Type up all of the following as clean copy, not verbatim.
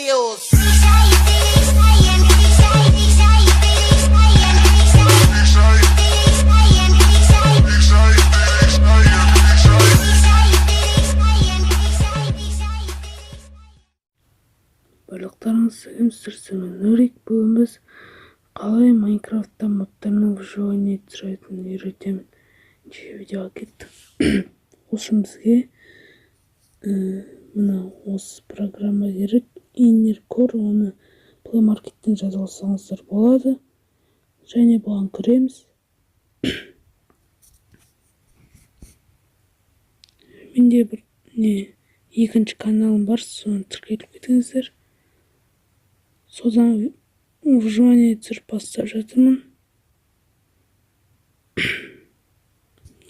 feels. Барлықтарыңыз сәлем, Нурик. Бүгін біз қалай Майнкрафтта модтарының выживание түсіретінін үйретемін. Видеоға кеттік. Осы бізге мына осы программа керек. Иннерcore, оны Play Market'тен жазып алсаңыздар болады. Және бұған кіреміз. Менде бір екінші каналым бар, соны тіркеліп кетіңіздер. Содан выживание түсіріп бастап жатырмын.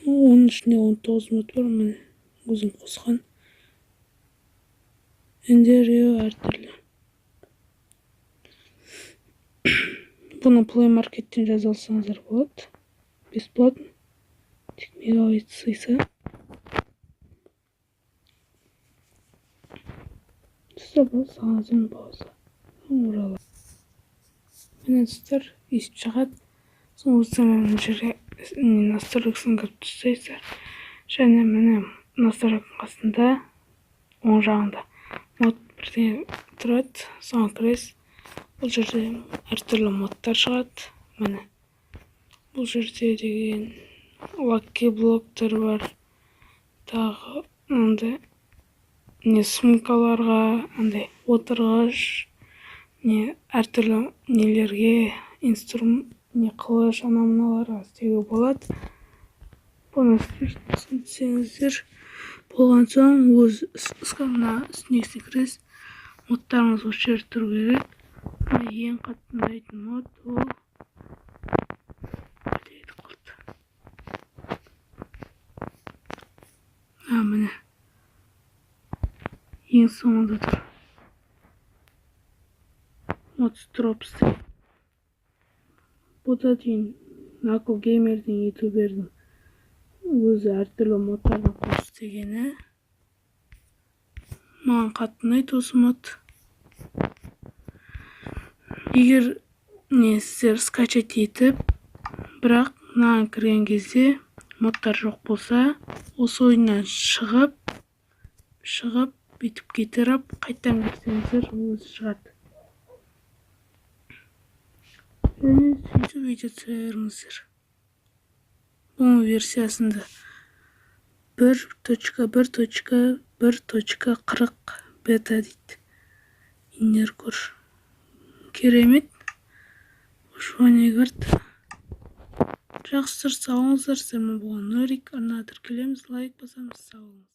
Оның ішінде 19 минут бар, міне өзім қосқан. Әндері әртүрлі. Бұны Play Market'тен жазып алсаңыздар болады. Бесплатно. Тек мегабайт сыйса. Түсіп алсаңыздар болса. Орала. Міне достар, есіп шығады. Соң өздерінің жерге настройкасын кіріп түсесіздер. Және міне настройканың қасында оң жағында мод бірден тұрады. Соған кіресіз. Бұл жерде әртүрлі модтар шығады. Міне бұл жерде деген лаки блоктар бар. Тағы андай сумкаларға, андай отырғыш, әртүрлі нелерге, қылыш, мыналарға істеуге болады. Бұны түсінсеңіздер болған соң өз мына үстіне кіресіз. Модтарыңыз осы жерде тұру керек. Ең қатты ұнайтын мод ол міне ең соңында тұр. Модстропс. Бұда дейін Накл Геймердің, ютубердің өзі әртүрлі модтардың қосып істегені. Маған қатты ұнайды осы мод. Егер сіздер скачать етіп, бірақ мынаған кірген кезде модтар жоқ болса, осы ойыннан шығып, бүйтіп кетіріп, қайттан кірсеңіздер, өзі шығады. Және сөйтіп видео түсіріңіздер. Бұл версиясында 1.1.1.40 бета дейді. Иннерcore. Керемет. Выживание карта. Жақсылар, сау болыңыздар. Сіздермен болған Нурик. Арнаға тіркелеміз, лайк басамыз, сау болыңыз.